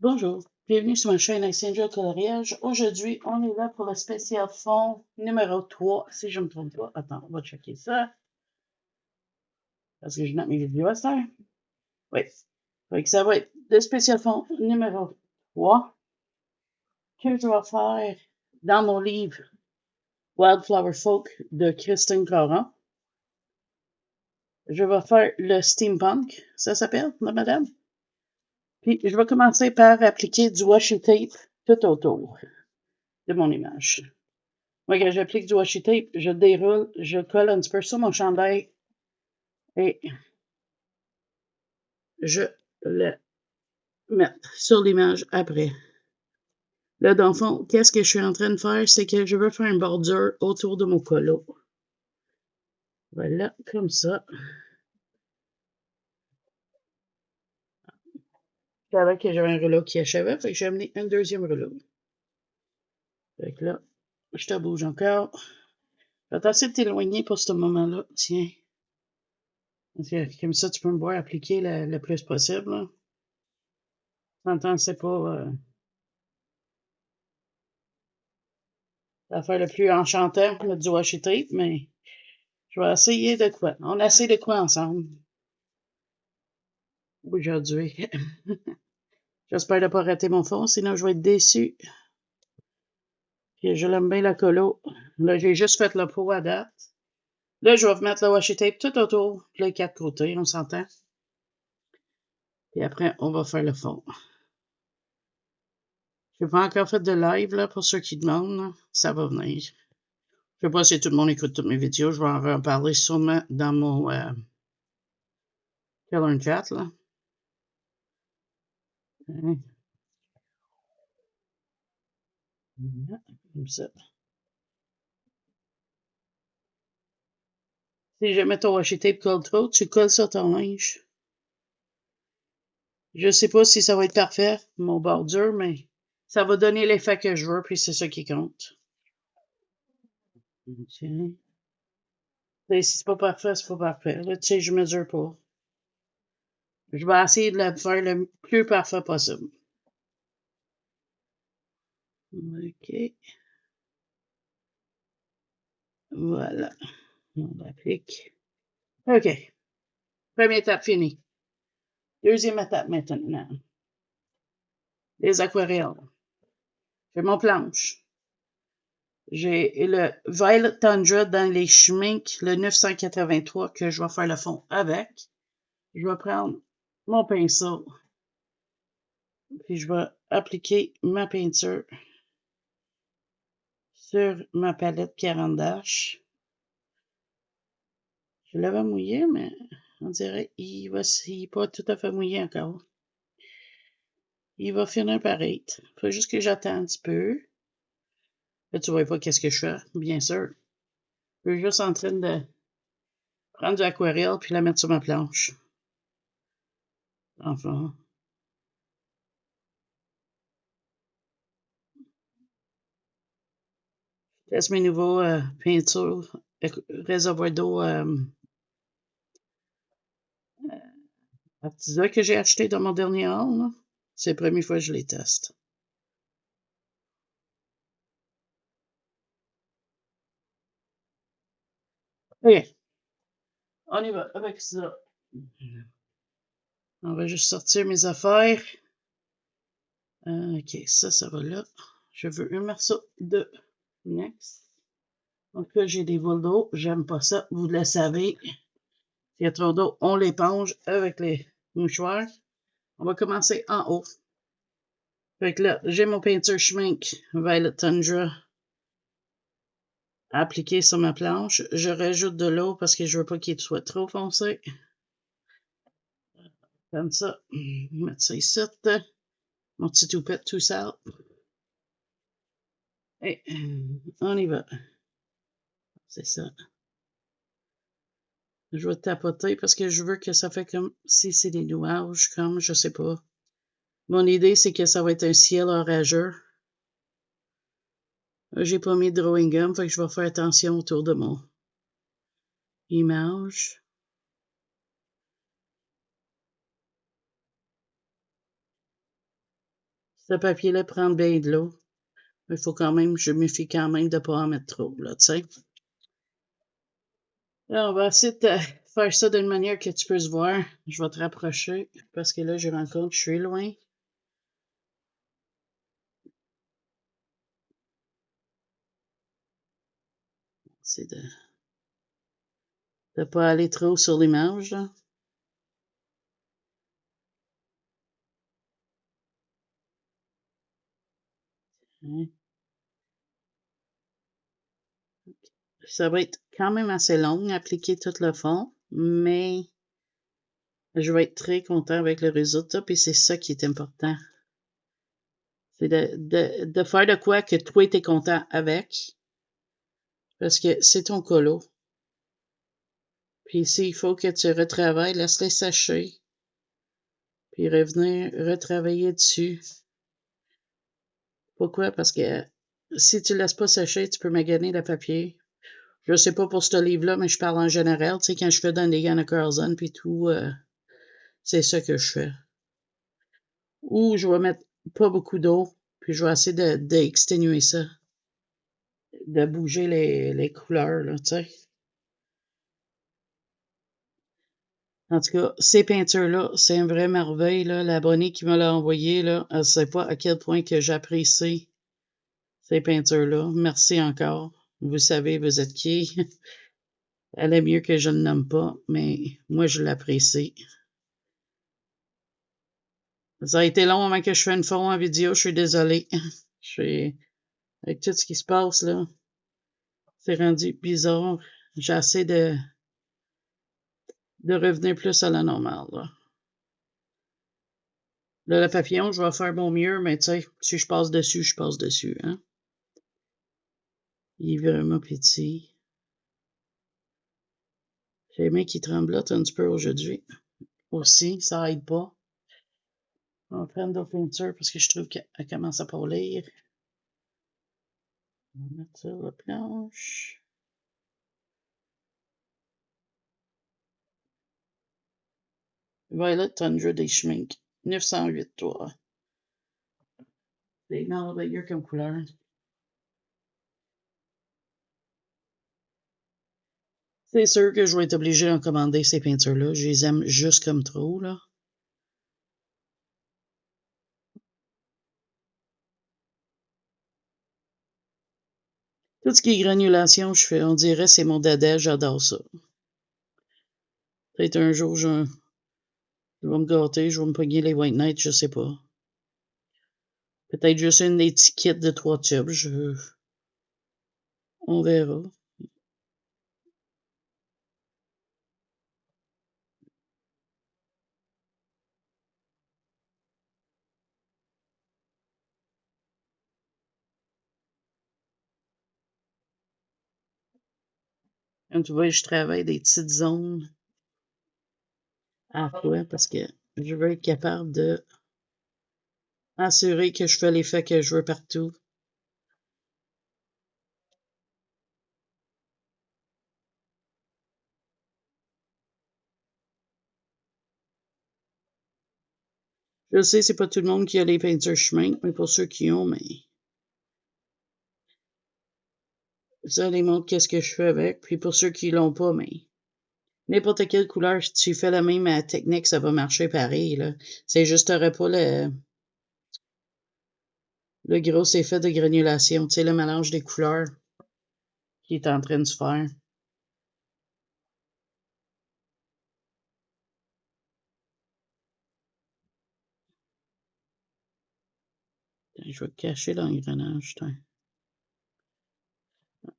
Bonjour, bienvenue sur ma chaîne Angel Coloriage. Aujourd'hui, on est là pour le spécial fond numéro 3, si je ne me trompe pas. Attends, on va checker ça, parce que je note mes vidéos à ça. Oui, donc ça va être le spécial fond numéro 3 que je vais faire dans mon livre Wildflower Folk de Christine Caron. Je vais faire le steampunk, ça s'appelle, madame. Puis, je vais commencer par appliquer du washi tape tout autour de mon image. Moi, quand j'applique du washi tape, je déroule, je colle un petit peu sur mon chandail et je le mets sur l'image après. Là, dans le fond, qu'est-ce que je suis en train de faire? C'est que je veux faire une bordure autour de mon colo. Voilà, comme ça. Je savais que j'avais un rouleau qui achevait, fait que j'ai amené un deuxième rouleau. Fait que là, je te bouge encore. Je vais t'essayer de t'éloigner pour ce moment-là. Tiens. Comme ça, tu peux me voir appliquer le plus possible. T'entends, c'est pas l'affaire le plus enchantant, du washi tape, mais je vais essayer de quoi. On essaie de quoi ensemble aujourd'hui. J'espère ne pas rater mon fond, sinon je vais être déçu. Puis je l'aime bien la colo. Là, j'ai juste fait le pot à date. Là, je vais mettre le washi tape tout autour, les quatre côtés, on s'entend. Puis après, on va faire le fond. Je n'ai pas encore fait de live, là, pour ceux qui demandent. Là. Ça va venir. Je ne sais pas si tout le monde écoute toutes mes vidéos. Je vais en reparler sûrement dans mon Color Chat, là. Comme ça. Si jamais ton washi tape colle trop, tu colles sur ton linge. Je sais pas si ça va être parfait, mon bordure, mais ça va donner l'effet que je veux, puis c'est ça qui compte. OK. Et si c'est pas parfait, c'est pas parfait. Là, tu sais, je mesure pas. Je vais essayer de le faire le plus parfait possible. OK. Voilà. On applique. OK. Première étape finie. Deuxième étape maintenant. Les aquarelles. J'ai mon planche. J'ai le Violet Tundra dans les Schmink, le 983 que je vais faire le fond avec. Je vais prendre mon pinceau, puis je vais appliquer ma peinture sur ma palette Caran d'Ache. Je l'avais mouillé, mais on dirait qu'il n'est pas tout à fait mouillé encore. Il va finir par être. Il faut juste que j'attende un petit peu. Là, tu ne vois pas qu'est-ce que je fais, bien sûr. Je suis juste en train de prendre de l'aquarelle puis la mettre sur ma planche. Enfin. Je teste mes nouveaux peintures, réservoir d'eau Artisa que j'ai acheté dans mon dernier haul. C'est la première fois que je les teste. OK. On y va avec ça. On va juste sortir mes affaires. OK, ça va là. Je veux un morceau de next. Donc là, j'ai des boules d'eau. J'aime pas ça. Vous le savez. S'il y a trop d'eau, on l'éponge avec les mouchoirs. On va commencer en haut. Fait que là, j'ai mon peinture Schmink Violet Tundra appliqué sur ma planche. Je rajoute de l'eau parce que je veux pas qu'il soit trop foncé. Comme ça. Mettre ça ici. Mon petit toupette tout sale. Et on y va. C'est ça. Je vais tapoter parce que je veux que ça fait comme si c'est des nuages, comme je sais pas. Mon idée, c'est que ça va être un ciel orageux. J'ai pas mis de drawing gum, fait que je vais faire attention autour de mon image. Ce papier-là prend bien de l'eau. Il faut quand même, je me méfie quand même de ne pas en mettre trop, là, tu sais. Là, on va essayer de faire ça d'une manière que tu puisses voir. Je vais te rapprocher parce que là, je rends compte que je suis loin. C'est de ne pas aller trop sur l'image, là. Hein. Ça va être quand même assez long à appliquer tout le fond, mais je vais être très content avec le résultat, puis c'est ça qui est important. C'est de faire de quoi que toi, tu es content avec, parce que c'est ton colo. Puis s'il faut que tu retravailles, laisse-les sécher, puis revenir retravailler dessus. Pourquoi? Parce que si tu ne laisses pas sécher, tu peux maganer le papier. Je sais pas pour ce livre-là, mais je parle en général. Tu sais, quand je fais dans les Anna Carlson puis tout, c'est ça que je fais. Ou je vais mettre pas beaucoup d'eau, puis je vais essayer d'exténuer ça. De bouger les couleurs, là, tu sais. En tout cas, ces peintures-là, c'est une vraie merveille, là. L'abonnée qui me l'a envoyé, là, elle sait pas à quel point que j'apprécie ces peintures-là. Merci encore. Vous savez, vous êtes qui. Elle est mieux que je ne nomme pas, mais moi, je l'apprécie. Ça a été long avant que je fasse une fond en vidéo, je suis désolée. Avec tout ce qui se passe, là, c'est rendu bizarre. J'essaie de revenir plus à la normale, là. Là, le papillon, je vais faire mon mieux, mais tu sais, si je passe dessus, je passe dessus, hein. Il est vraiment petit. J'ai les mains qui tremblotent un petit peu aujourd'hui. Aussi, ça aide pas. On va prendre d'autres peintures parce que je trouve qu'elle commence à pâlir. On va mettre ça sur la planche. Violet Tundra des Schmink. 908, toi. C'est merveilleux comme couleur. C'est sûr que je vais être obligée d'en commander ces peintures-là. Je les aime juste comme trop, là. Tout ce qui est granulation, je fais, on dirait c'est mon dada, j'adore ça. Peut-être un jour, je vais me gâter, je vais me pogner les White Knights, je sais pas. Peut-être juste une étiquette de 3 tubes, on verra. Comme tu vois, je travaille des petites zones à la fois parce que je veux être capable de assurer que je fais l'effet que je veux partout. Je sais, c'est pas tout le monde qui a les peintures Schmink, mais pour ceux qui ont, mais ça les montre qu'est-ce que je fais avec. Puis pour ceux qui l'ont pas, mais n'importe quelle couleur, si tu fais la même technique, ça va marcher pareil, là. C'est juste, t'aurais pas le gros effet de granulation, tu sais, le mélange des couleurs qui est en train de se faire. Je vais cacher l'engrenage,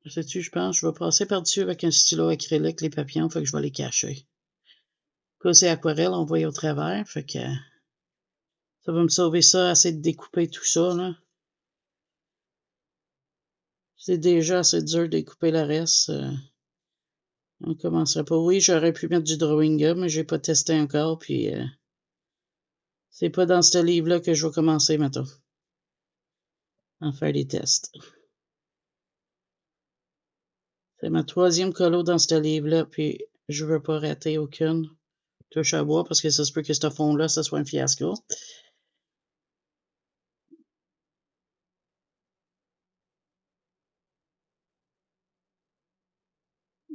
sais-tu, je pense, je vais passer par-dessus avec un stylo acrylique les papillons, fait que je vais les cacher. Quand c'est aquarelle, on voit au travers, fait que ça va me sauver ça, essayer de découper tout ça, là. C'est déjà assez dur de découper le reste. On commencerait pas. Oui, j'aurais pu mettre du drawing gum, mais j'ai pas testé encore, puis c'est pas dans ce livre-là que je vais commencer, maintenant, à faire les tests. C'est ma 3e colo dans ce livre-là, puis je veux pas rater aucune. Touche à bois, parce que ça se peut que ce fond-là, ça soit un fiasco.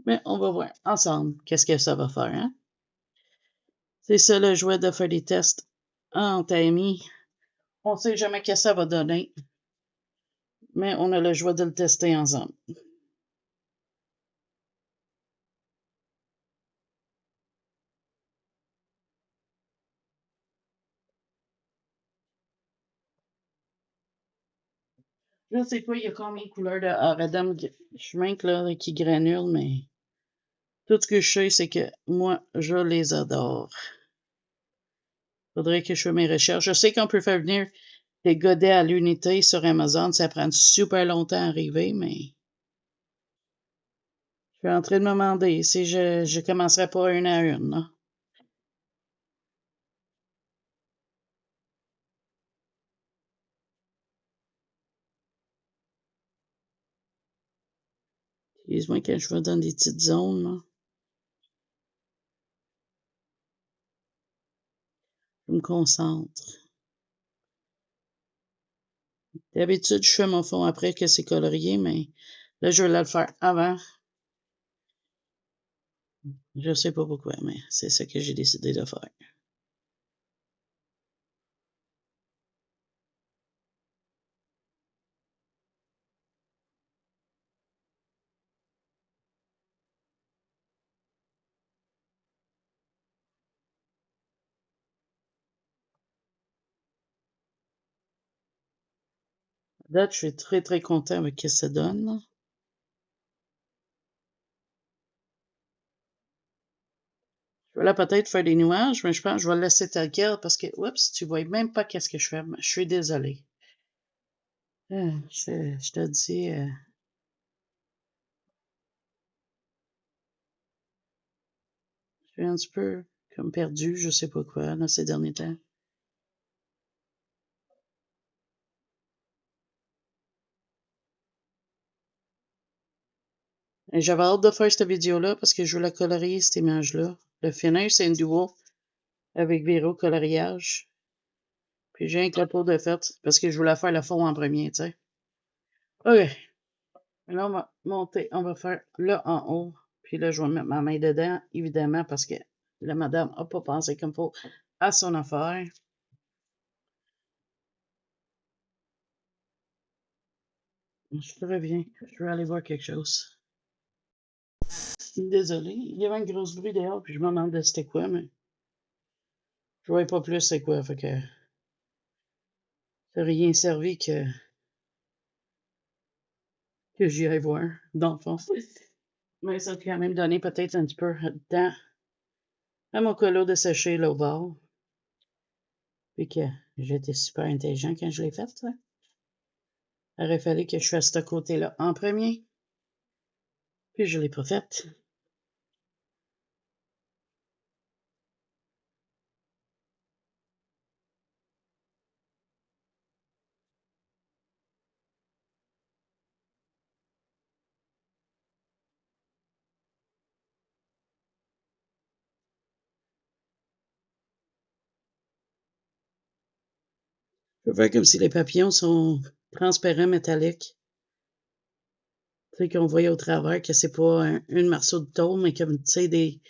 Mais on va voir ensemble qu'est-ce que ça va faire. Hein? C'est ça le jouet de faire des tests entre amis. On ne sait jamais ce que ça va donner. Mais on a le joie de le tester ensemble. Je sais pas, il y a combien de couleurs de Aradam Schmink là, qui granulent, mais tout ce que je sais, c'est que moi, je les adore. Faudrait que je fasse mes recherches. Je sais qu'on peut faire venir des godets à l'unité sur Amazon. Ça prend super longtemps à arriver, mais je suis en train de me demander si je commencerai pas une à une. Là. Excuse-moi quand je vais dans des petites zones. Là. Je me concentre. D'habitude, je fais mon fond après que c'est colorié, mais là, je vais le faire avant. Je sais pas pourquoi, mais c'est ça que j'ai décidé de faire. Là, je suis très, très content avec ce que ça donne. Là. Je vais là peut-être faire des nuages, mais je pense que je vais le laisser tel quel parce que, oups, tu vois même pas qu'est-ce que je fais. Je suis désolée. Je te dis, je suis un petit peu comme perdu, je sais pas quoi, dans ces derniers temps. Et j'avais hâte de faire cette vidéo-là parce que je veux la colorier, cette image-là. Le finish, c'est une duo avec Véro coloriage. Puis j'ai un clapot de fait parce que je voulais faire le fond en premier, tu sais. OK. Là, on va monter, on va faire là en haut. Puis là, je vais mettre ma main dedans, évidemment, parce que la madame n'a pas pensé comme faut à son affaire. Je te reviens. Je vais aller voir quelque chose. Désolée. Il y avait un gros bruit dehors, puis je me demandais c'était quoi, mais je voyais pas plus c'est quoi. Fait que ça n'a rien servi que j'irai voir, dans le fond. Mais ça a quand même donné peut-être un petit peu de temps à mon colo de sécher là au bord. Puis que j'étais super intelligent quand je l'ai fait, ça. Il aurait fallu que je fasse ce côté-là en premier. Puis je l'ai pas fait. Je peux faire comme si les papillons sont transparents métalliques. Tu sais, qu'on voit au travers que c'est pas une morceau de tôle, mais comme, tu sais, des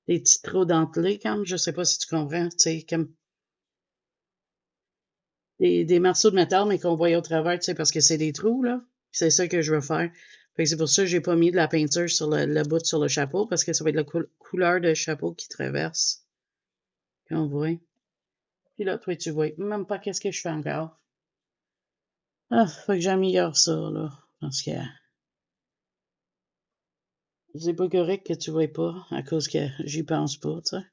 petits trous dentelés, comme, je sais pas si tu comprends, tu sais, comme des morceaux de métal, mais qu'on voit au travers, tu sais, parce que c'est des trous, là. C'est ça que je veux faire. Fait que c'est pour ça que j'ai pas mis de la peinture sur le bout sur le chapeau, parce que ça va être la couleur de chapeau qui traverse. Qu'on voit. Puis là, toi, tu vois même pas qu'est-ce que je fais encore. Ah, faut que j'améliore ça, là. Parce que c'est pas correct que tu vois pas, à cause que j'y pense pas, tu sais.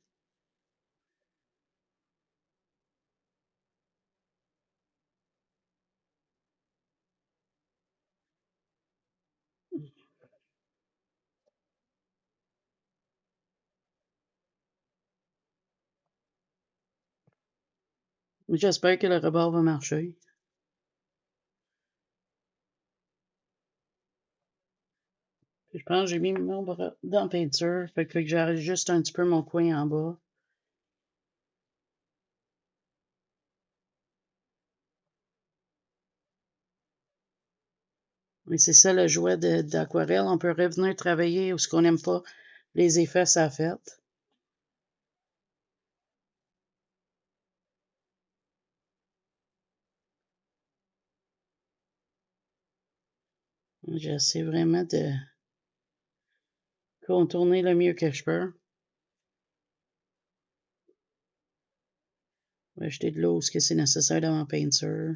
J'espère que le rebord va marcher. Puis je pense que j'ai mis mon bras dans la peinture. Fait que j'arrête juste un petit peu mon coin en bas. Mais c'est ça le jouet d'aquarelle. On peut revenir travailler où ce qu'on n'aime pas les effets ça fait. J'essaie vraiment de contourner le mieux que je peux. Je vais acheter de l'eau ce que c'est nécessaire dans ma peinture.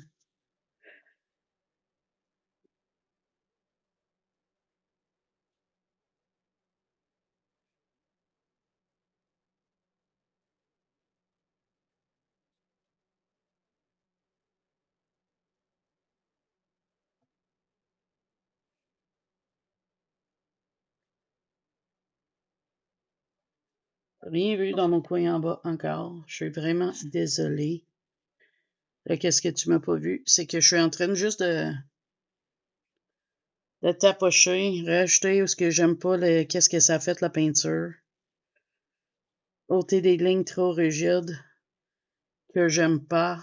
Rien vu dans mon coin en bas encore. Je suis vraiment désolée. Qu'est-ce que tu m'as pas vu? C'est que je suis en train juste de tapocher, rajouter où ce que j'aime pas, qu'est-ce que ça fait la peinture. Ôter des lignes trop rigides que j'aime pas.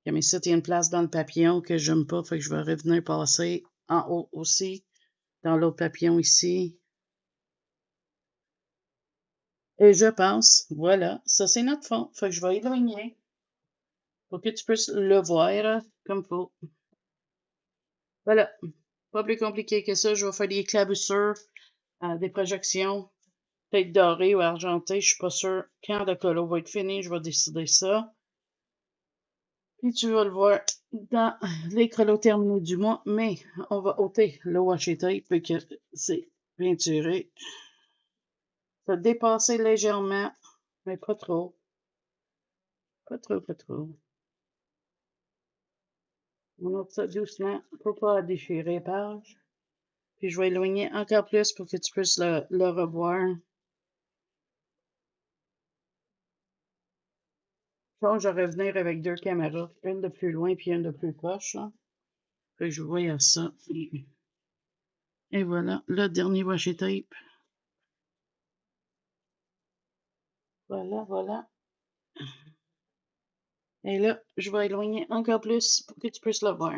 Comme ici, il y a une place dans le papillon que j'aime pas, fait que je vais revenir passer en haut aussi, dans l'autre papillon ici. Et je pense, voilà, ça c'est notre fond. Fait que je vais éloigner pour que tu puisses le voir comme il faut. Voilà, pas plus compliqué que ça. Je vais faire des éclaboussures, des projections, peut-être dorées ou argentées. Je suis pas sûre quand le colo va être fini, je vais décider ça. Puis tu vas le voir dans les colos terminés du mois, mais on va ôter le washi tape vu que c'est peinturé. Ça va dépasser légèrement, mais pas trop. Pas trop, pas trop. On ôte ça doucement pour pas déchirer les pages. Puis je vais éloigner encore plus pour que tu puisses le revoir. Je pense que je vais revenir avec deux caméras, une de plus loin puis une de plus proche. Là. Fait que je vois ça. Et voilà, le dernier washi tape. Voilà, voilà. Et là, je vais éloigner encore plus pour que tu puisses le voir.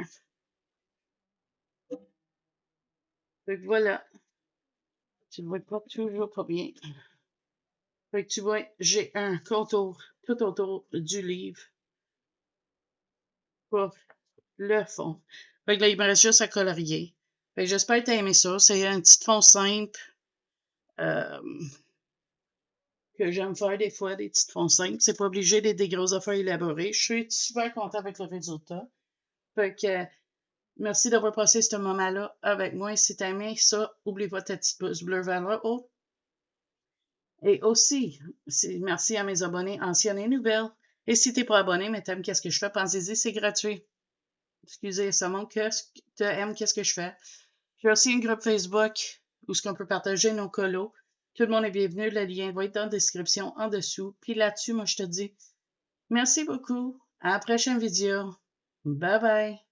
Fait que voilà. Tu le vois pas toujours pas bien. Fait que tu vois, j'ai un contour tout autour du livre pour le fond. Fait que là, il me reste juste à colorier. Fait que j'espère que tu as aimé ça. C'est un petit fond simple que j'aime faire des fois, des petits fonds simples. C'est pas obligé d'être des grosses affaires élaborées. Je suis super content avec le résultat. Fait que merci d'avoir passé ce moment-là avec moi. Si tu as aimé ça, oublie pas ta petite pouce bleu vers le haut. Et aussi, merci à mes abonnés anciennes et nouvelles. Et si tu n'es pas abonné, mais t'aimes qu'est-ce que je fais, pensez-y, c'est gratuit. Excusez, ça montre que tu aimes qu'est-ce que je fais. J'ai aussi un groupe Facebook où ce qu'on peut partager nos colos. Tout le monde est bienvenu. Le lien va être dans la description en dessous. Puis là-dessus, moi, je te dis merci beaucoup. À la prochaine vidéo. Bye bye.